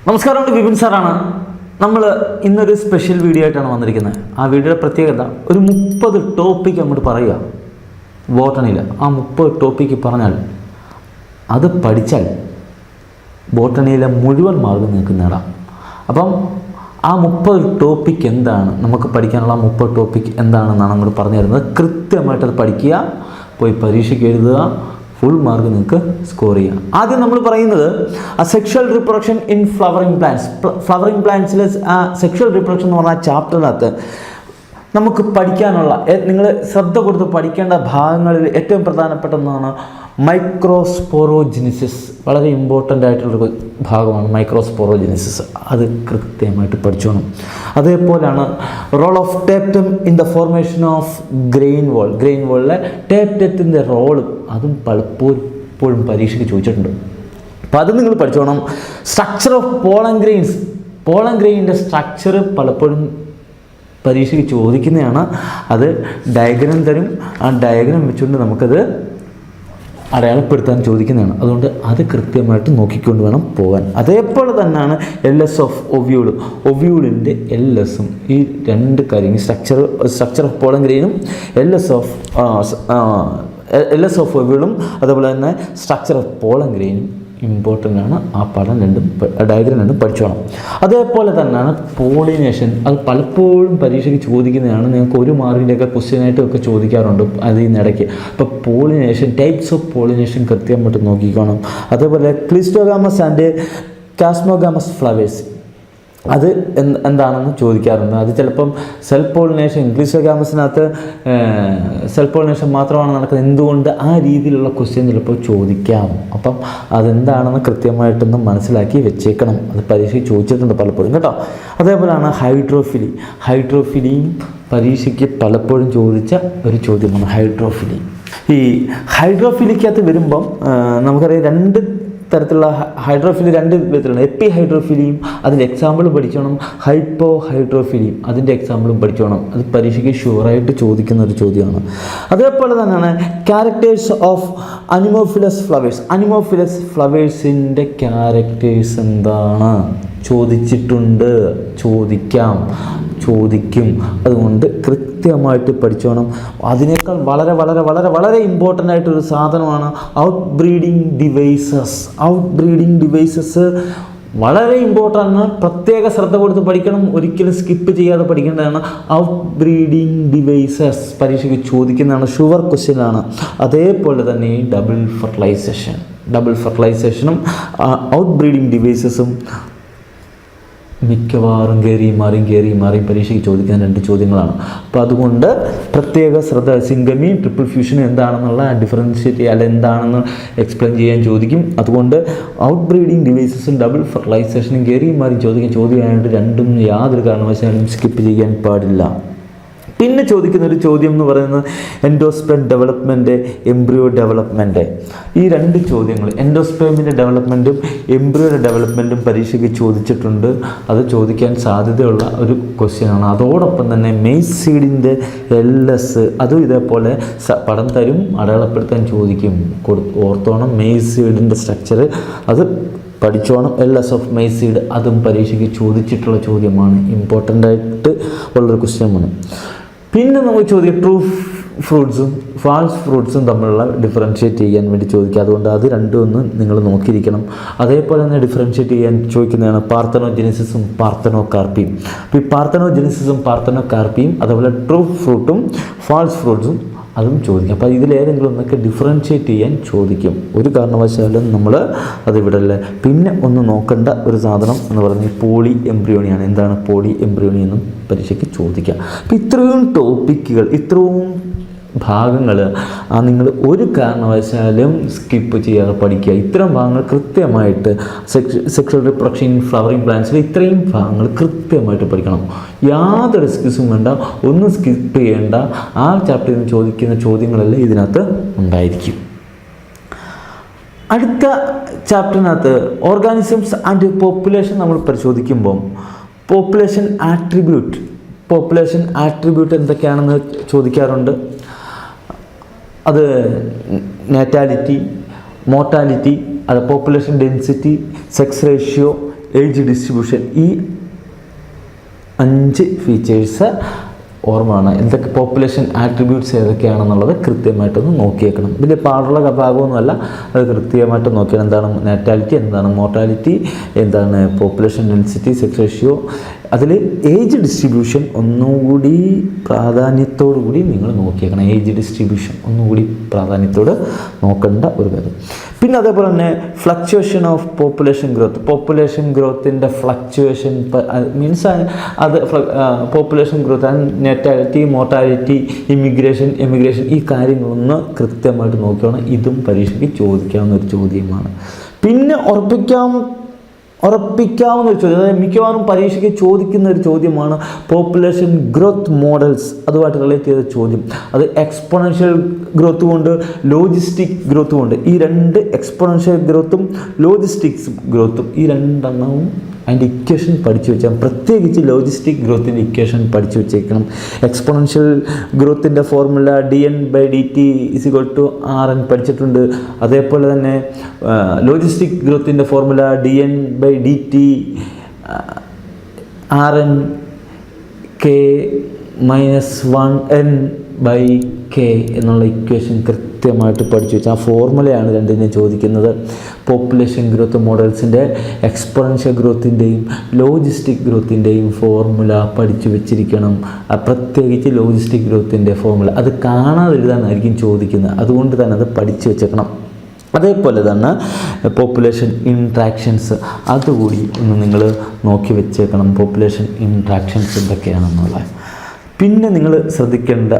നമസ്കാരം, വിപിൻ സാറാണ്. നമ്മൾ ഇന്നൊരു സ്പെഷ്യൽ വീഡിയോ ആയിട്ടാണ് വന്നിരിക്കുന്നത്. ആ വീഡിയോയുടെ പ്രത്യേകത ഒരു 30 ടോപ്പിക്ക് അങ്ങോട്ട് പറയുക ബോട്ടണിയിൽ. ആ 30 ടോപ്പിക്ക് പറഞ്ഞാൽ അത് പഠിച്ചാൽ ബോട്ടണിയിലെ മുഴുവൻ മാർഗം നിങ്ങൾക്ക് നേടാം. അപ്പം ആ 30 ടോപ്പിക്ക് എന്താണ്, നമുക്ക് പഠിക്കാനുള്ള 30 ടോപ്പിക്ക് എന്താണെന്നാണ് അങ്ങോട്ട് പറഞ്ഞു തരുന്നത്. കൃത്യമായിട്ടത് പഠിക്കുക, പോയി പരീക്ഷയ്ക്ക് എഴുതുക, ഫുൾ മാർക്ക് നിങ്ങൾക്ക് സ്കോർ ചെയ്യാം. ആദ്യം നമ്മൾ പറയുന്നത് sexual reproduction in flowering plants. Flowering പ്ലാന്റ്സിലെ സെക്ഷൽ റിപ്രൊഡക്ഷൻ എന്ന് പറഞ്ഞ ചാപ്റ്ററിനകത്ത് നമുക്ക് പഠിക്കാനുള്ള, നിങ്ങൾ ശ്രദ്ധ കൊടുത്ത് പഠിക്കേണ്ട ഭാഗങ്ങളിൽ ഏറ്റവും പ്രധാനപ്പെട്ട ഒന്നാണ് മൈക്രോസ്പോറോജെനിസിസ്. വളരെ ഇമ്പോർട്ടൻ്റ് ആയിട്ടുള്ളൊരു ഭാഗമാണ് മൈക്രോസ്പോറോജെനിസിസ്. അത് കൃത്യമായിട്ട് പഠിച്ചോണം. അതേപോലെയാണ് role of tapetum in the formation of grain wall. Grain വോളിലെ ടേപ്റ്റത്തിൻ്റെ റോള് അതും പലപ്പോഴും പരീക്ഷയ്ക്ക് ചോദിച്ചിട്ടുണ്ട്. അപ്പോൾ അത് നിങ്ങൾ പഠിച്ചോണം. Structure of pollen grains. Pollen ഗ്രെയിനിൻ്റെ സ്ട്രക്ചർ പലപ്പോഴും പരീക്ഷയ്ക്ക് ചോദിക്കുന്നതാണ്. അത് ഡയഗ്രാം തരും. ആ ഡയഗ്രാം വെച്ചുകൊണ്ട് നമുക്കത് അടയാളപ്പെടുത്താൻ ചോദിക്കുന്നതാണ്. അതുകൊണ്ട് അത് കൃത്യമായിട്ട് നോക്കിക്കൊണ്ട് വേണം പോകാൻ. അതേപോലെ തന്നെയാണ് LS ഓഫ് ഒവ്യൂൾ. ഒവ്യൂളിൻ്റെ LSഉം ഈ രണ്ട് കാര്യങ്ങൾ, സ്ട്രക്ചർ ഓഫ് പോളൻ ഗ്രെയിനും LS ഓഫ് ഒവ്യൂളും അതേപോലെ തന്നെ സ്ട്രക്ചർ ഓഫ് പോളൻ ഗ്രെയിനും ഇമ്പോർട്ടൻ്റ് ആണ്. ആ പഠനം ഡയഗ്രാം രണ്ടും പഠിച്ചോണം. അതേപോലെ തന്നെയാണ് പോളിനേഷൻ. അത് പലപ്പോഴും പരീക്ഷയ്ക്ക് ചോദിക്കുന്നതാണ്. നിങ്ങൾക്ക് 1 മാർക്കിൻ്റെയൊക്കെ ക്വസ്റ്റ്യനായിട്ടൊക്കെ ചോദിക്കാറുണ്ട് അതിനിടയ്ക്ക്. അപ്പോൾ പോളിനേഷൻ, ടൈപ്സ് ഓഫ് പോളിനേഷൻ കൃത്യമായിട്ട് നോക്കിക്കോണം. അതേപോലെ ക്ലിസ്റ്റോഗാമസ് ആൻഡ് കാസ്മോഗാമസ് ഫ്ലവേഴ്സ്, അത് എന്താണെന്ന് ചോദിക്കാറുണ്ട്. അത് ചിലപ്പം സെൽഫ് പോളിനേഷൻ, ക്ലിസ്റ്റോഗാമസിനകത്ത് സെൽഫ് പോളിനേഷൻ മാത്രമാണ് നടക്കുന്നത്. എന്തുകൊണ്ട് ആ രീതിയിലുള്ള ക്വസ്റ്റ്യൻ ചിലപ്പോൾ ചോദിക്കാം. അപ്പം അതെന്താണെന്ന് കൃത്യമായിട്ടൊന്ന് മനസ്സിലാക്കി വെച്ചേക്കണം. അത് പരീക്ഷയ്ക്ക് ചോദിച്ചിട്ടുണ്ട് പലപ്പോഴും കേട്ടോ. അതേപോലെയാണ് ഹൈഡ്രോഫിലി. ഹൈഡ്രോഫിലിയും പരീക്ഷയ്ക്ക് പലപ്പോഴും ചോദിച്ച ഒരു ചോദ്യമാണ് ഹൈഡ്രോഫിലി. ഈ ഹൈഡ്രോഫിലിക്കകത്ത് വരുമ്പം നമുക്കറിയാം 2 തരത്തിലുള്ള ഹൈഡ്രോഫിലി 2 വിധത്തിലുള്ള. എപ്പി ഹൈഡ്രോഫിലിയും അതിൻ്റെ എക്സാമ്പിൾ പഠിച്ചോണം. ഹൈപ്പോ ഹൈഡ്രോഫിലിയും അതിൻ്റെ എക്സാമ്പിളും പഠിച്ചോണം. അത് പരീക്ഷയ്ക്ക് ഷുവറായിട്ട് ചോദിക്കുന്ന ഒരു ചോദ്യമാണ്. അതേപോലെ തന്നെയാണ് ക്യാരക്ടേഴ്സ് ഓഫ് അനിമോഫിലസ് ഫ്ലവേഴ്സ്. അനിമോഫിലസ് ഫ്ലവേഴ്സിൻ്റെ ക്യാരക്ടേഴ്സ് എന്താണ് ചോദിച്ചിട്ടുണ്ട്, ചോദിക്കും. അതുകൊണ്ട് കൃത്യമായിട്ട് പഠിച്ചോണം. അതിനേക്കാൾ വളരെ വളരെ വളരെ വളരെ ഇമ്പോർട്ടൻ്റ് ആയിട്ടൊരു സാധനമാണ് ഔട്ട് ബ്രീഡിങ് ഡിവൈസസ്. വളരെ ഇമ്പോർട്ടൻ്റ് ആണ്. പ്രത്യേക ശ്രദ്ധ കൊടുത്ത് പഠിക്കണം. ഒരിക്കലും സ്കിപ്പ് ചെയ്യാതെ പഠിക്കേണ്ടതാണ്. ഔട്ട് ബ്രീഡിങ് ഡിവൈസസ് പരീക്ഷയ്ക്ക് ചോദിക്കുന്നതാണ്. ഷുവർ ക്വസ്റ്റ്യനാണ്. അതേപോലെ തന്നെ ഡബിൾ ഫെർട്ടിലൈസേഷനും ഔട്ട് ബ്രീഡിങ് ഡിവൈസസും മിക്കവാറും കയറി മാറി പരീക്ഷയ്ക്ക് ചോദിക്കുന്ന 2 ചോദ്യങ്ങളാണ്. അപ്പോൾ അതുകൊണ്ട് പ്രത്യേക ശ്രദ്ധ. സിംഗമിയും ട്രിപ്പിൾ ഫ്യൂഷനും എന്താണെന്നുള്ള ഡിഫറൻഷ്യേറ്റ് അല്ല എന്താണെന്ന് എക്സ്പ്ലെയിൻ ചെയ്യാൻ ചോദിക്കും. അതുകൊണ്ട് ഔട്ട് ബ്രീഡിങ് ഡിവൈസസും ഡബിൾ ഫെർട്ടിലൈസേഷനും കയറി മാറി ചോദ്യമായതുകൊണ്ട് രണ്ടും യാതൊരു കാരണവശാലും സ്കിപ്പ് ചെയ്യാൻ പാടില്ല. പിന്നെ ചോദിക്കുന്ന ഒരു ചോദ്യം എന്ന് പറയുന്നത് എൻഡോസ്പെം ഡെവലപ്മെൻറ്റ്, എംബ്രിയോ ഡെവലപ്മെൻറ്റ്. ഈ 2 ചോദ്യങ്ങൾ, എൻഡോസ്പെമിൻ്റെ ഡെവലപ്മെൻറ്റും എംബ്രിയോയുടെ ഡെവലപ്മെൻറ്റും പരീക്ഷയ്ക്ക് ചോദിച്ചിട്ടുണ്ട്. അത് ചോദിക്കാൻ സാധ്യതയുള്ള ഒരു ക്വസ്റ്റ്യനാണ്. അതോടൊപ്പം തന്നെ മെയ്സ് സീഡിൻ്റെ LS അതും ഇതേപോലെ പടം തരും, അടയാളപ്പെടുത്താൻ ചോദിക്കും. ഓർത്തോണം. മെയ്സ് സീഡിൻ്റെ സ്ട്രക്ചർ അത് പഠിച്ചോണം. LS ഓഫ് മെയ്സ് സീഡ് അതും പരീക്ഷയ്ക്ക് ചോദിച്ചിട്ടുള്ള ചോദ്യമാണ്. ഇമ്പോർട്ടൻ്റ് ആയിട്ട് ഉള്ളൊരു ക്വസ്റ്റ്യനാണ്. പിന്നെ നമുക്ക് ചോദിക്കാം ട്രൂ ഫ്രൂട്ട്സും ഫാൾസ് ഫ്രൂട്ട്സും തമ്മിലുള്ള ഡിഫറൻഷ്യേറ്റ് ചെയ്യാൻ വേണ്ടി ചോദിക്കുക. അതുകൊണ്ട് അത് രണ്ടും ഒന്ന് നിങ്ങൾ നോക്കിയിരിക്കണം. അതേപോലെ തന്നെ ഡിഫറൻഷ്യേറ്റ് ചെയ്യാൻ ചോദിക്കുന്നതാണ് പാർത്തനോജെനിസിസും പാർത്തനോകാർപ്പിയും. അപ്പോൾ ഈ പാർത്തനോജെനിസിസും പാർത്തനോകാർപ്പിയും അതേപോലെ ട്രൂ ഫ്രൂട്ടും ഫാൾസ് ഫ്രൂട്ട്സും അതും ചോദിക്കും. അപ്പോൾ ഇതിലേതെങ്കിലും ഒന്നൊക്കെ ഡിഫറൻഷ്യേറ്റ് ചെയ്യാൻ ചോദിക്കും. ഒരു കാരണവശാലും നമ്മൾ അതിവിടെ അല്ലേ. പിന്നെ ഒന്ന് നോക്കേണ്ട ഒരു സാധനം എന്ന് പറഞ്ഞാൽ പോളി എംബ്രിയോണിയാണ്. എന്താണ് പോളി എംബ്രിയോണി എന്നും പരീക്ഷയ്ക്ക് ചോദിക്കാം. അപ്പോൾ ഇത്രയും ടോപ്പിക്കുകൾ, ഇത്രയും ഭാഗങ്ങൾ നിങ്ങൾ ഒരു കാരണവശാലും സ്കിപ്പ് ചെയ്യാതെ പഠിക്കുക. ഇത്തരം ഭാഗങ്ങൾ കൃത്യമായിട്ട് സെക്ഷൽ റിപ്രൊഡക്ഷൻ ഇൻ ഫ്ലവറിംഗ് പ്ലാന്റ്സിൽ ഇത്രയും ഭാഗങ്ങൾ കൃത്യമായിട്ട് പഠിക്കണം. യാതൊരു എക്സ്ക്യൂസും വേണ്ട, ഒന്നും സ്കിപ്പ് ചെയ്യേണ്ട. ആ ചാപ്റ്ററിൽ നിന്ന് ചോദിക്കുന്ന ചോദ്യങ്ങളെല്ലാം ഇതിനകത്ത് ഉണ്ടായിരിക്കും. അടുത്ത ചാപ്റ്ററിനകത്ത് ഓർഗാനിസംസ് ആൻഡ് പോപ്പുലേഷൻ നമ്മൾ പരിശോധിക്കുമ്പം പോപ്പുലേഷൻ ആട്രിബ്യൂട്ട് എന്തൊക്കെയാണെന്ന് ചോദിക്കാറുണ്ട്. അത് നാറ്റാലിറ്റി, മോർട്ടാലിറ്റി, അത് population density, sex ratio, age distribution, ഈ 5 ഫീച്ചേഴ്സ് ഓർമ്മയാണ്. എന്തൊക്കെ പോപ്പുലേഷൻ ആട്രിബ്യൂട്ട്സ് ഏതൊക്കെയാണെന്നുള്ളത് കൃത്യമായിട്ടൊന്ന് നോക്കിയേക്കണം. ഇതിൻ്റെ പാടുള്ള ഭാഗമൊന്നുമല്ല, അത് കൃത്യമായിട്ട് നോക്കിയാണ്. എന്താണ് നാറ്റാലിറ്റി, എന്താണ് മോർട്ടാലിറ്റി, എന്താണ് പോപ്പുലേഷൻ ഡെൻസിറ്റി, സെക്സ് റേഷ്യോ. അതിൽ ഏജ് ഡിസ്ട്രിബ്യൂഷൻ ഒന്നുകൂടി പ്രാധാന്യത്തോടു കൂടി നിങ്ങൾ നോക്കിയേക്കണം. ഏജ് ഡിസ്ട്രിബ്യൂഷൻ ഒന്നുകൂടി പ്രാധാന്യത്തോട് നോക്കേണ്ട ഒരു കാര്യം. പിന്നെ അതേപോലെ തന്നെ fluctuation of population growth. Population ഗ്രോത്തിൻ്റെ ഫ്ലക്ച്വേഷൻ മീൻസ് അത് population growth and natality, mortality, immigration, emigration, ഈ കാര്യങ്ങളൊന്ന് കൃത്യമായിട്ട് നോക്കിയാണ്. ഇതും പരീക്ഷയ്ക്ക് ചോദിക്കാവുന്ന ഒരു ചോദ്യമാണ്. പിന്നെ ഉറപ്പിക്കാവുന്ന ഒരു ചോദ്യം, അതായത് മിക്കവാറും പരീക്ഷയ്ക്ക് ചോദിക്കുന്ന ഒരു ചോദ്യമാണ് പോപ്പുലേഷൻ ഗ്രോത്ത് മോഡൽസ്. അതുമായിട്ട് റിലേറ്റ് ചെയ്ത ചോദ്യം. അത് എക്സ്പോണൻഷ്യൽ ഗ്രോത്തും ഉണ്ട്, ലോജിസ്റ്റിക് ഗ്രോത്തും ഉണ്ട്. ഈ 2 എക്സ്പോണൻഷ്യൽ ഗ്രോത്തും ലോജിസ്റ്റിക്സ് ഗ്രോത്തും, ഈ 2 എണ്ണവും അതിൻ്റെ ഇക്വേഷൻ പഠിച്ചു വെച്ചാൽ, പ്രത്യേകിച്ച് ലോജിസ്റ്റിക് ഗ്രോത്തിൻ്റെ ഇക്വേഷൻ പഠിച്ചു വെച്ചേക്കണം. എക്സ്പോണൻഷ്യൽ ഗ്രോത്തിൻ്റെ ഫോർമുല dN/dt = Rn പഠിച്ചിട്ടുണ്ട്. അതേപോലെ തന്നെ ലോജിസ്റ്റിക് ഗ്രോത്തിൻ്റെ formula dN/dt Rn k - 1n/k എന്നുള്ള ഇക്വേഷൻ കൃത്യമായിട്ട് പഠിച്ചു വെച്ചാൽ, ആ ഫോർമുലയാണ് രണ്ടിനെ ചോദിക്കുന്നത്. പോപ്പുലേഷൻ ഗ്രോത്ത് മോഡൽസിൻ്റെ എക്സ്പോണൻഷ്യൽ ഗ്രോത്തിൻ്റെയും ലോജിസ്റ്റിക് ഗ്രോത്തിൻ്റെയും ഫോർമുല പഠിച്ചു വെച്ചിരിക്കണം. പ്രത്യേകിച്ച് ലോജിസ്റ്റിക് ഗ്രോത്തിൻ്റെ ഫോർമുല അത് കാണാതെഴുതാനായിരിക്കും ചോദിക്കുന്നത്. അതുകൊണ്ട് തന്നെ അത് പഠിച്ചു വെച്ചേക്കണം. അതേപോലെ തന്നെ പോപ്പുലേഷൻ ഇൻട്രാക്ഷൻസ് അതുകൂടി ഒന്ന് നിങ്ങൾ നോക്കി വെച്ചേക്കണം. പോപ്പുലേഷൻ ഇൻട്രാക്ഷൻസ് എന്തൊക്കെയാണെന്നുള്ളത്. പിന്നെ നിങ്ങൾ ശ്രദ്ധിക്കേണ്ട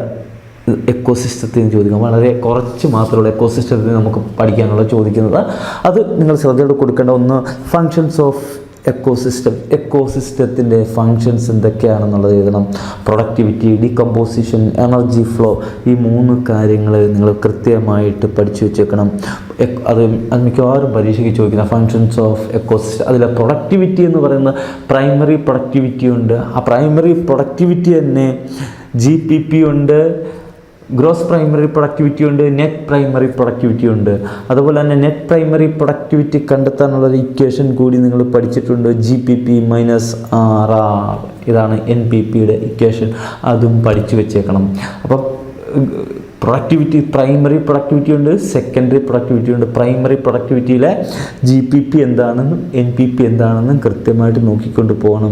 എക്കോസിസ്റ്റത്തിന് ചോദിക്കാം. വളരെ കുറച്ച് മാത്രമുള്ള എക്കോസിസ്റ്റത്തിന് നമുക്ക് പഠിക്കാനുള്ള ചോദിക്കുന്നത്. അത് നിങ്ങൾ ശ്രദ്ധയോടെ കൊടുക്കേണ്ട ഒന്ന് ഫങ്ഷൻസ് ഓഫ് എക്കോസിസ്റ്റത്തിൻ്റെ ഫങ്ഷൻസ് എന്തൊക്കെയാണെന്നുള്ളത് എഴുതണം. പ്രൊഡക്ടിവിറ്റി, ഡീകമ്പോസിഷൻ, എനർജി ഫ്ലോ, ഈ 3 കാര്യങ്ങൾ നിങ്ങൾ കൃത്യമായിട്ട് പഠിച്ചു വെച്ചേക്കണം. അത് മിക്കവാറും പരീക്ഷയ്ക്ക് ചോദിക്കുന്ന ഫങ്ഷൻസ് ഓഫ് എക്കോസിസ്റ്റം. അതിലെ പ്രൊഡക്ടിവിറ്റി എന്ന് പറയുന്ന പ്രൈമറി പ്രൊഡക്ടിവിറ്റി ഉണ്ട്. ആ പ്രൈമറി പ്രൊഡക്ടിവിറ്റി തന്നെ GPP ഉണ്ട്, ഗ്രോസ് പ്രൈമറി പ്രൊഡക്ടിവിറ്റി ഉണ്ട്, നെറ്റ് പ്രൈമറി പ്രൊഡക്ടിവിറ്റി ഉണ്ട്. അതുപോലെ തന്നെ നെറ്റ് പ്രൈമറി പ്രൊഡക്ടിവിറ്റി കണ്ടെത്താനുള്ളൊരു ഇക്വേഷൻ കൂടി നിങ്ങൾ പഠിച്ചിട്ടുണ്ട്. GPP - RR, ഇതാണ് NPPയുടെ ഇക്വേഷൻ. അതും പഠിച്ചു വെച്ചേക്കണം. അപ്പം പ്രൊഡക്ടിവിറ്റി, പ്രൈമറി പ്രൊഡക്ടിവിറ്റി ഉണ്ട്, സെക്കൻഡറി പ്രൊഡക്ടിവിറ്റി ഉണ്ട്. പ്രൈമറി പ്രൊഡക്ടിവിറ്റിയിലെ GPP എന്താണെന്നും NPP എന്താണെന്നും കൃത്യമായിട്ട് നോക്കിക്കൊണ്ട് പോകണം.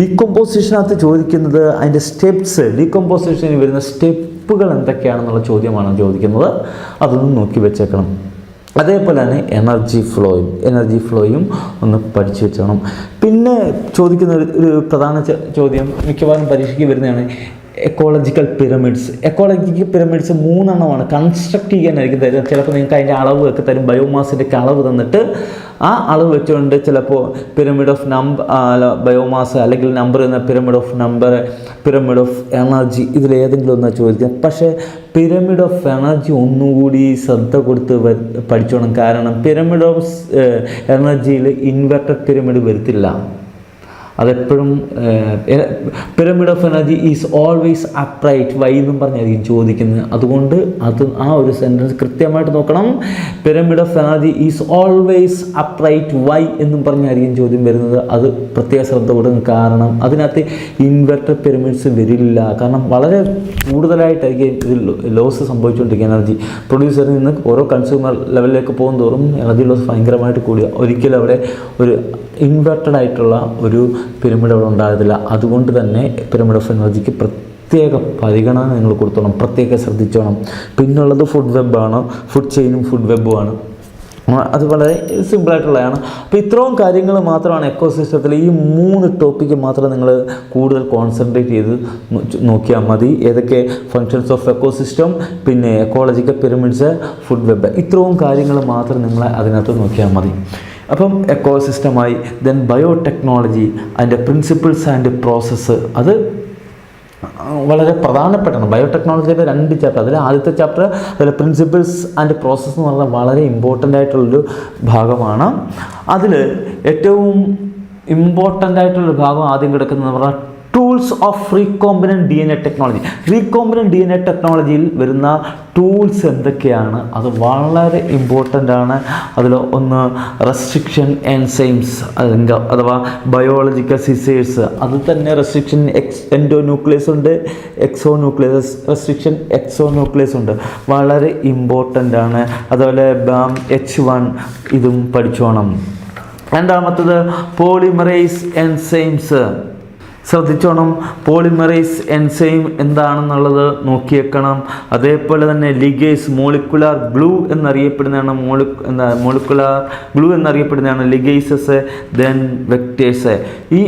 ഡീകമ്പോസിഷനകത്ത് ചോദിക്കുന്നത് അതിൻ്റെ സ്റ്റെപ്സ്, ഡീകമ്പോസിഷനിൽ വരുന്ന സ്റ്റെപ്പുകൾ എന്തൊക്കെയാണെന്നുള്ള ചോദ്യമാണ് ചോദിക്കുന്നത്. അതൊന്നും നോക്കി വെച്ചേക്കണം. അതേപോലെ തന്നെ എനർജി ഫ്ലോയും ഒന്ന് പഠിച്ചു വെച്ചോണം. പിന്നെ ചോദിക്കുന്ന ഒരു പ്രധാന ചോദ്യം മിക്കവാറും പരീക്ഷയ്ക്ക് വരുന്നതാണ് എക്കോളജിക്കൽ പിരമിഡ്സ്. എക്കോളജിക്കൽ പിരമിഡ്സ് 3 എണ്ണമാണ്. കൺസ്ട്രക്ട് ചെയ്യാനായിരിക്കും തരുന്നത്. ചിലപ്പോൾ നിങ്ങൾക്ക് അതിൻ്റെ അളവ് ഒക്കെ തരും, ബയോമാസിൻ്റെ അളവ് തന്നിട്ട് ആ അളവ് വെച്ചുകൊണ്ട് ചിലപ്പോൾ പിരമിഡ് ഓഫ് ബയോമാസ് അല്ലെങ്കിൽ നമ്പർ എന്ന പിരമിഡ് ഓഫ് എനർജി, ഇതിലേതെങ്കിലും ഒന്നാണ് ചോദിക്കുക. പക്ഷേ പിരമിഡ് ഓഫ് എനർജി ഒന്നുകൂടി ശ്രദ്ധ കൊടുത്ത് പഠിച്ചോണം. കാരണം പിരമിഡ് ഓഫ് എനർജിയിൽ ഇൻവെർട്ടഡ് പിരമിഡ് വരത്തില്ല. അതെപ്പോഴും pyramid of energy is always upright why എന്നും പറഞ്ഞായിരിക്കും ചോദിക്കുന്നത്. അതുകൊണ്ട് ആ ഒരു സെൻറ്റൻസ് കൃത്യമായിട്ട് നോക്കണം. Pyramid of energy is always upright why എന്നും പറഞ്ഞായിരിക്കും ചോദ്യം വരുന്നത്. അത് പ്രത്യേക ശ്രദ്ധ കൊടുക്കും. കാരണം അതിനകത്ത് ഇൻവെർട്ടർ പിരമിഡ്സ് വരില്ല. കാരണം വളരെ കൂടുതലായിട്ടായിരിക്കും ഇതിൽ ലോസ് സംഭവിച്ചുകൊണ്ടിരിക്കുക. എനർജി പ്രൊഡ്യൂസറിൽ നിന്ന് ഓരോ കൺസ്യൂമർ ലെവലിലേക്ക് പോകും തോറും എനർജി ലോസ് ഭയങ്കരമായിട്ട് കൂടുക. ഒരിക്കലും അവിടെ ഒരു ഇൻവെർട്ടഡ് ആയിട്ടുള്ള ഒരു പിരമിഡ് അവിടെ ഉണ്ടാകത്തില്ല. അതുകൊണ്ട് തന്നെ പിരമിഡ് ഓഫ് എനർജിക്ക് പ്രത്യേക പരിഗണന നിങ്ങൾ കൊടുത്തോണം, പ്രത്യേകം ശ്രദ്ധിച്ചോണം. പിന്നുള്ളത് ഫുഡ് വെബാണ്, ഫുഡ് ചെയിനും ഫുഡ് വെബുമാണ്. അത് വളരെ സിമ്പിളായിട്ടുള്ളതാണ്. അപ്പോൾ ഇത്രയും കാര്യങ്ങൾ മാത്രമാണ് എക്കോസിസ്റ്റത്തിൽ. ഈ 3 ടോപ്പിക്ക് മാത്രം നിങ്ങൾ കൂടുതൽ കോൺസെൻട്രേറ്റ് ചെയ്ത് നോക്കിയാൽ മതി. ഏതൊക്കെ ഫങ്ഷൻസ് ഓഫ് എക്കോസിസ്റ്റം, പിന്നെ എക്കോളജിക്കൽ പിരമിഡ്സ്, ഫുഡ് വെബ്, ഇത്രയും കാര്യങ്ങൾ മാത്രം നിങ്ങൾ അതിനകത്ത് നോക്കിയാൽ മതി. അപ്പം എക്കോസിസ്റ്റമായി. ദെൻ ബയോടെക്നോളജി, അതിൻ്റെ പ്രിൻസിപ്പിൾസ് ആൻഡ് പ്രോസസ്സ്, അത് വളരെ പ്രധാനപ്പെട്ടാണ്. ബയോടെക്നോളജിയുടെ 2 ചാപ്റ്റർ, അതിൽ ആദ്യത്തെ ചാപ്റ്റർ അതിലെ പ്രിൻസിപ്പിൾസ് ആൻഡ് പ്രോസസ്സ് എന്ന് പറഞ്ഞാൽ വളരെ ഇമ്പോർട്ടൻ്റ് ആയിട്ടുള്ളൊരു ഭാഗമാണ്. അതിൽ ഏറ്റവും ഇമ്പോർട്ടൻ്റ് ആയിട്ടുള്ളൊരു ഭാഗം ആദ്യം കിടക്കുന്നതെന്ന് പറഞ്ഞാൽ tools of recombinant DNA technology. Recombinant DNA ടെക്നോളജിയിൽ വരുന്ന ടൂൾസ് എന്തൊക്കെയാണ്? അത് വളരെ ഇമ്പോർട്ടൻ്റ് ആണ്. അതിൽ ഒന്ന് റെസ്ട്രിക്ഷൻ എൻസൈംസ് അഥവാ ബയോളജിക്കൽ സിസേഴ്സ്. അത് തന്നെ റെസ്ട്രിക്ഷൻ എൻഡോന്യൂക്ലിയസ് ഉണ്ട്, എക്സോന്യൂക്ലിയസ്, റെസ്ട്രിക്ഷൻ എക്സോന്യൂക്ലിയസ് ഉണ്ട്. വളരെ ഇമ്പോർട്ടൻ്റ് ആണ്. അതുപോലെ H1 ഇതും പഠിച്ചോണം. രണ്ടാമത്തത് പോളിമറൈസ് എൻസൈംസ്. ശ്രദ്ധിച്ചോണം, പോളിമറൈസ് എൻസൈം എന്താണെന്നുള്ളത് നോക്കിയേക്കണം. അതേപോലെ തന്നെ ലിഗേസ്, മോളിക്കുലാർ ഗ്ലൂ എന്നറിയപ്പെടുന്നതാണ് മോളിക്കുലാർ ഗ്ലൂ എന്നറിയപ്പെടുന്നതാണ് ലിഗേസസ്, ദെൻ വെക്ടേഴ്സ്. ഈ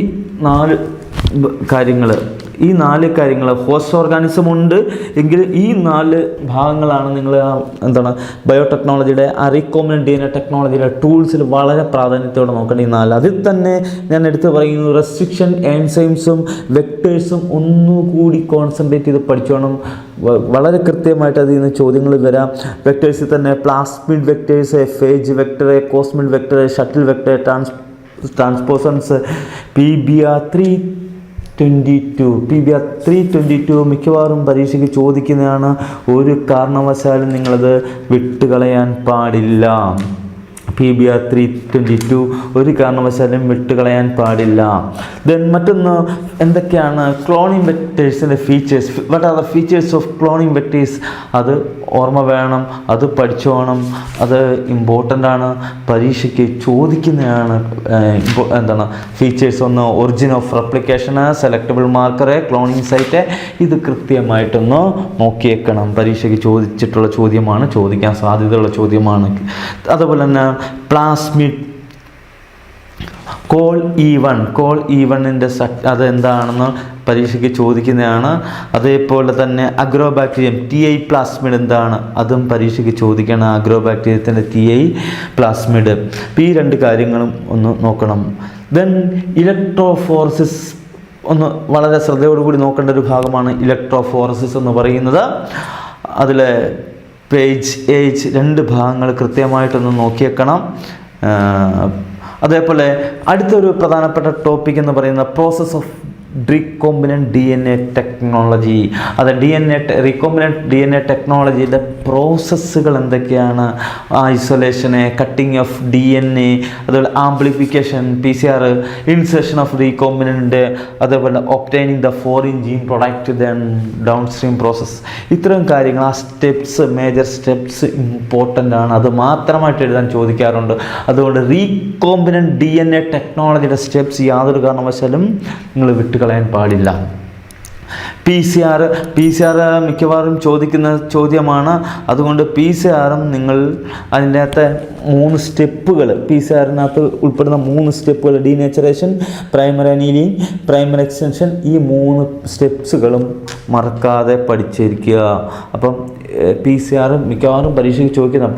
നാല് കാര്യങ്ങൾ ഹോസ്റ്റ് ഓർഗാനിസം ഉണ്ട് എങ്കിൽ ഈ 4 ഭാഗങ്ങളാണ് നിങ്ങൾ ബയോടെക്നോളജിയുടെ റീകോമ്പിനൻറ്റ് DNA ടെക്നോളജിയുടെ ടൂൾസിൽ വളരെ പ്രാധാന്യത്തോടെ നോക്കേണ്ട ഈ 4. അതിൽ തന്നെ ഞാൻ എടുത്ത് പറയുന്നു റെസ്ട്രിക്ഷൻ എൻസൈംസും വെക്ടേഴ്സും ഒന്നുകൂടി കോൺസെൻട്രേറ്റ് ചെയ്ത് പഠിച്ചോണം. വളരെ കൃത്യമായിട്ട് അതിൽ നിന്ന് ചോദ്യങ്ങൾ വരാം. വെക്ടേഴ്സിൽ തന്നെ plasmid vectors, phage vector, cosmid vector, shuttle vector, transposons, PBR322 മിക്കവാറും പരീക്ഷയ്ക്ക് ചോദിക്കുന്നതാണ്. ഒരു കാരണവശാലും നിങ്ങളത് വിട്ടുകളയാൻ പാടില്ല. PBR322 ഒരു കാരണവശാലും വിട്ടുകളയാൻ പാടില്ല. ദെൻ മറ്റൊന്ന് എന്തൊക്കെയാണ് ക്ലോണിംഗ് വെക്ടേഴ്സിൻ്റെ features. What are the features of cloning vectors? അത് ഓർമ്മ വേണം, അത് പഠിച്ചോണം. അത് ഇമ്പോർട്ടൻ്റ് ആണ്, പരീക്ഷയ്ക്ക് ചോദിക്കുന്നതാണ്. ഫീച്ചേഴ്സ് ഒന്ന് origin of replication, selectable marker, cloning site. ഇത് കൃത്യമായിട്ടൊന്ന് നോക്കിയേക്കണം. പരീക്ഷയ്ക്ക് ചോദിക്കാൻ സാധ്യതയുള്ള ചോദ്യമാണ്. അതുപോലെ തന്നെ പ്ലാസ്മിഡ് കോൾ E1 അതെന്താണെന്ന് പരീക്ഷയ്ക്ക് ചോദിക്കുന്നതാണ്. അതേപോലെ തന്നെ അഗ്രോബാക്ടീരിയം TI പ്ലാസ്മിഡ് എന്താണ്? അതും പരീക്ഷയ്ക്ക് ചോദിക്കണം. അഗ്രോബാക്ടീരിയത്തിൻ്റെ TI പ്ലാസ്മിഡ്. ഈ 2 കാര്യങ്ങളും ഒന്ന് നോക്കണം. ദെൻ ഇലക്ട്രോഫോറസിസ് ഒന്ന് വളരെ ശ്രദ്ധയോടുകൂടി നോക്കേണ്ട ഒരു ഭാഗമാണ് ഇലക്ട്രോഫോറസിസ് എന്ന് പറയുന്നത്. അതിൽ പേജ് 2 ഭാഗങ്ങൾ കൃത്യമായിട്ടൊന്ന് നോക്കിയേക്കണം. അതേപോലെ അടുത്തൊരു പ്രധാനപ്പെട്ട ടോപ്പിക് എന്ന് പറയുന്ന process of recombinant DNA technology. അത് റീകോമ്പിനൻറ്റ് DNA ടെക്നോളജിയുടെ പ്രോസസ്സുകൾ എന്തൊക്കെയാണ്? ഐസൊലേഷന്, കട്ടിങ് ഓഫ് DNA, അതുപോലെ amplification, PCR, insertion of recombinant, അതേപോലെ obtaining the foreign gene product, then downstream process. ഇത്തരം കാര്യങ്ങൾ, മേജർ സ്റ്റെപ്സ് ഇമ്പോർട്ടൻ്റ് ആണ്. അത് മാത്രമായിട്ട് എഴുതാൻ ചോദിക്കാറുണ്ട്. അതുകൊണ്ട് റീകോമ്പിനൻറ്റ് DNA ടെക്നോളജിയുടെ സ്റ്റെപ്സ് യാതൊരു കാരണവശാലും നിങ്ങൾ വിട്ടുകളയാൻ പാടില്ല. PCR മിക്കവാറും ചോദിക്കുന്ന ചോദ്യമാണ്. അതുകൊണ്ട് PCR നിങ്ങൾ അതിൻ്റെ അകത്ത് 3 സ്റ്റെപ്പുകൾ, PCRനകത്ത് ഉൾപ്പെടുന്ന 3 സ്റ്റെപ്പുകൾ, denaturation, primary annealing, primary extension, ഈ 3 സ്റ്റെപ്സുകളും മറക്കാതെ പഠിച്ചിരിക്കുക. അപ്പം PCR മിക്കവാറും പരീക്ഷയ്ക്ക് ചോദിക്കുന്ന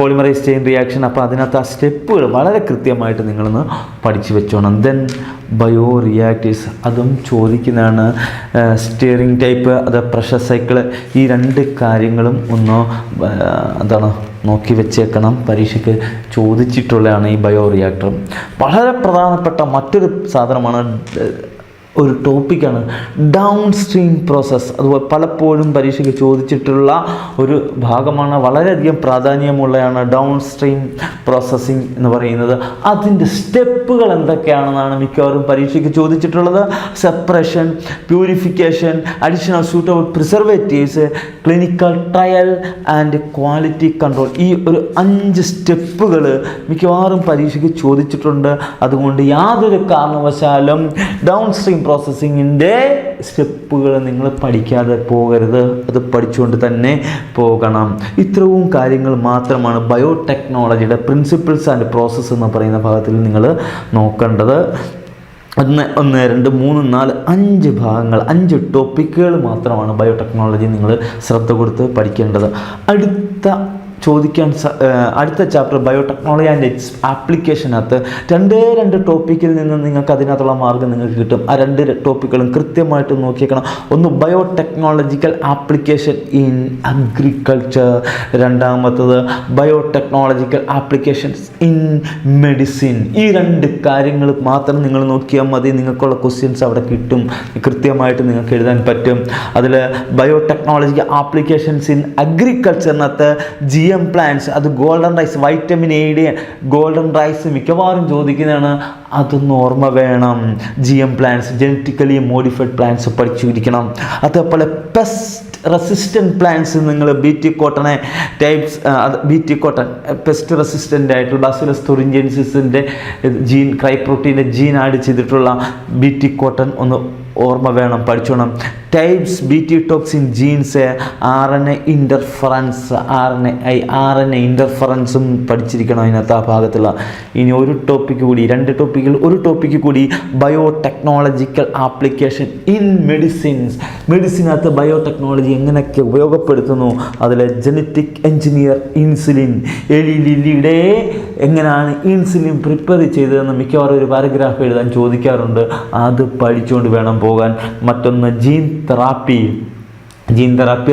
പോളിമറൈസ് ചെയിൻ റിയാക്ഷൻ. അപ്പോൾ അതിനകത്ത് ആ സ്റ്റെപ്പുകൾ വളരെ കൃത്യമായിട്ട് നിങ്ങളൊന്ന് പഠിച്ചു വെച്ചോണം. ദെൻ ബയോ റിയാക്ടേഴ്സ്, അതും ചോദിക്കുന്നതാണ്. സ്റ്റിയറിംഗ് ടൈപ്പ്, അത് പ്രഷർ സൈക്കിള്. ഈ 2 കാര്യങ്ങളും ഒന്ന് നോക്കി വെച്ചേക്കണം. പരീക്ഷയ്ക്ക് ചോദിച്ചിട്ടുള്ളതാണ് ഈ ബയോ റിയാക്ടർ. വളരെ പ്രധാനപ്പെട്ട മറ്റൊരു സാധനമാണ്, ഒരു ടോപ്പിക്കാണ് ഡൗൺ സ്ട്രീം പ്രോസസ്സ്. അതുപോലെ പലപ്പോഴും പരീക്ഷയ്ക്ക് ചോദിച്ചിട്ടുള്ള ഒരു ഭാഗമാണ്. വളരെയധികം പ്രാധാന്യമുള്ളതാണ് ഡൗൺ സ്ട്രീം പ്രോസസ്സിംഗ് എന്ന് പറയുന്നത്. അതിൻ്റെ സ്റ്റെപ്പുകൾ എന്തൊക്കെയാണെന്നാണ് മിക്കവാറും പരീക്ഷയ്ക്ക് ചോദിച്ചിട്ടുള്ളത്. Separation, purification, addition of suitable preservatives, clinical trial and quality control. ഈ ഒരു 5 സ്റ്റെപ്പുകൾ മിക്കവാറും പരീക്ഷയ്ക്ക് ചോദിച്ചിട്ടുണ്ട്. അതുകൊണ്ട് യാതൊരു കാരണവശാലും ഡൗൺ സ്ട്രീം പ്രോസസ്സിങ്ങിൻ്റെ സ്റ്റെപ്പുകൾ നിങ്ങൾ പഠിക്കാതെ പോകരുത്. അത് പഠിച്ചുകൊണ്ട് തന്നെ പോകണം. ഇത്രയും കാര്യങ്ങൾ മാത്രമാണ് ബയോടെക്നോളജിയുടെ പ്രിൻസിപ്പിൾസ് ആൻഡ് പ്രോസസ്സ് എന്ന് പറയുന്ന ഭാഗത്തിൽ നിങ്ങൾ നോക്കേണ്ടത്. 1, 2, 3, 4, 5 ഭാഗങ്ങൾ, 5 ടോപ്പിക്കുകൾ മാത്രമാണ് ബയോടെക്നോളജി നിങ്ങൾ ശ്രദ്ധ കൊടുത്ത് പഠിക്കേണ്ടത്. അടുത്ത ചോദിക്കാൻ അടുത്ത ചാപ്റ്റർ ബയോടെക്നോളജി ആൻഡ് ഇറ്റ്സ് ആപ്ലിക്കേഷനകത്ത് രണ്ട് ടോപ്പിക്കിൽ നിന്ന് നിങ്ങൾക്ക് അതിനകത്തുള്ള മാർഗ്ഗം നിങ്ങൾക്ക് കിട്ടും. ആ 2 ടോപ്പിക്കുകളും കൃത്യമായിട്ട് നോക്കിയേക്കണം. ഒന്ന് ബയോടെക്നോളജിക്കൽ ആപ്ലിക്കേഷൻ ഇൻ അഗ്രികൾച്ചർ, രണ്ടാമത്തത് ബയോടെക്നോളജിക്കൽ ആപ്ലിക്കേഷൻസ് ഇൻ മെഡിസിൻ. ഈ 2 കാര്യങ്ങൾ മാത്രം നിങ്ങൾ നോക്കിയാൽ മതി. നിങ്ങൾക്കുള്ള ക്വസ്റ്റ്യൻസ് അവിടെ കിട്ടും, കൃത്യമായിട്ട് നിങ്ങൾക്ക് എഴുതാൻ പറ്റും. അതിൽ ബയോടെക്നോളജിക്കൽ ആപ്ലിക്കേഷൻസ് ഇൻ അഗ്രികൾച്ചറിനകത്ത് GM പ്ലാന്റ്സ്, അത് ഗോൾഡൻ റൈസ്, വൈറ്റമിൻ എയുടെ ഗോൾഡൻ റൈസ് മിക്കവാറും ചോദിക്കുന്നതാണ്. അതൊന്ന് ഓർമ്മ വേണം. GM plants, genetically modified plants പഠിച്ചിരിക്കണം. അതേപോലെ പെസ്റ്റ് റെസിസ്റ്റൻറ്റ് പ്ലാന്റ്സ് നിങ്ങൾ BT കോട്ടനെ types, BT cotton pest resistant ആയിട്ടുള്ള ബാസിലസ് തുറിഞ്ചിയൻസിസിൻ്റെ ജീൻ, ക്രൈപ്രോട്ടീൻ്റെ ജീൻ ആഡ് ചെയ്തിട്ടുള്ള BT കോട്ടൺ ഒന്ന് ഓർമ്മ വേണം, പഠിച്ചോണം. Types BT toxin genes, RNA interference, RNA ഇൻ്റർഫറൻസും പഠിച്ചിരിക്കണം അതിനകത്ത് ആ ഭാഗത്തുള്ള. ഇനി ഒരു ടോപ്പിക്ക് കൂടി, 2 ടോപ്പിക്കിൽ ഒരു ടോപ്പിക്ക് കൂടി ബയോടെക്നോളജിക്കൽ ആപ്ലിക്കേഷൻ ഇൻ മെഡിസിൻസ്. മെഡിസിനകത്ത് ബയോടെക്നോളജി എങ്ങനെയൊക്കെ ഉപയോഗപ്പെടുത്തുന്നു, അതിൽ ജനറ്റിക് എഞ്ചിനീയർ ഇൻസുലിൻ, എലിയുടെ എങ്ങനെയാണ് ഇൻസുലിൻ പ്രിപ്പയർ ചെയ്തതെന്ന് മിക്കവാറും ഒരു പാരഗ്രാഫ് എഴുതാൻ ചോദിക്കാറുണ്ട്. അത് പഠിച്ചുകൊണ്ട് വേണം പോകാൻ. മറ്റൊന്ന് ജീൻ തെറാപ്പി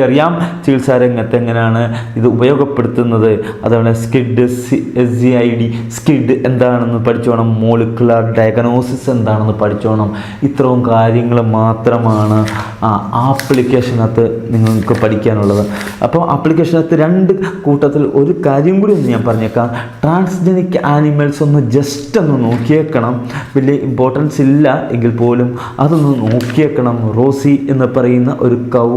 അറിയാം, ചികിത്സാ രംഗത്ത് എങ്ങനെയാണ് ഇത് ഉപയോഗപ്പെടുത്തുന്നത്. അതുപോലെ SCID സ്കിഡ് എന്താണെന്ന് പഠിച്ചോണം, മോളിക്കുലർ ഡയഗ്നോസിസ് എന്താണെന്ന് പഠിച്ചോണം. ഇത്രയും കാര്യങ്ങൾ മാത്രമാണ് ആപ്ലിക്കേഷനകത്ത് നിങ്ങൾക്ക് പഠിക്കാനുള്ളത്. അപ്പോൾ ആപ്ലിക്കേഷനകത്ത് 2 കൂട്ടത്തിൽ ഒരു കാര്യം കൂടി ഒന്ന് ഞാൻ പറഞ്ഞേക്കാം. ട്രാൻസ്ജനിക് ആനിമൽസ് ഒന്ന് ജസ്റ്റ് ഒന്ന് നോക്കിയേക്കണം. വലിയ ഇമ്പോർട്ടൻസ് ഇല്ല എങ്കിൽ പോലും അതൊന്ന് നോക്കിയേക്കണം. റോസി എന്ന് പറയുന്ന ഒരു കൗ,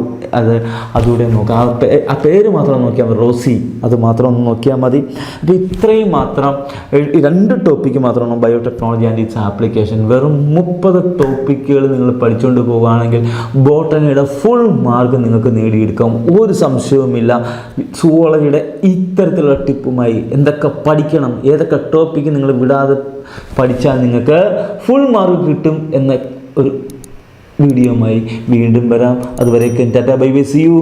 അതുകൂടെ നോക്കാം. ആ പേര് മാത്രം നോക്കിയാൽ മതി, റോസി, അത് മാത്രം ഒന്ന് നോക്കിയാൽ മതി. അപ്പോൾ ഇത്രയും മാത്രം 2 ടോപ്പിക്ക് മാത്രമാണ് ബയോടെക്നോളജി ആൻഡ് ഇറ്റ്സ് ആപ്ലിക്കേഷൻ. വെറും 30 ടോപ്പിക്കുകൾ നിങ്ങൾ പഠിച്ചുകൊണ്ട് പോവുകയാണെങ്കിൽ ബോട്ടണിയുടെ ഫുൾ മാർക്ക് നിങ്ങൾക്ക് നേടിയെടുക്കാം, ഒരു സംശയവുമില്ല. സുവോളജിയുടെ ഇത്തരത്തിലുള്ള ടിപ്പുമായി എന്തൊക്കെ പഠിക്കണം, ഏതൊക്കെ ടോപ്പിക്ക് നിങ്ങൾ വിടാതെ പഠിച്ചാൽ നിങ്ങൾക്ക് ഫുൾ മാർക്ക് കിട്ടും എന്ന ഒരു വീഡിയോയുമായി വീണ്ടും വരാം. അതുവരേക്കും tata bye bye, see U.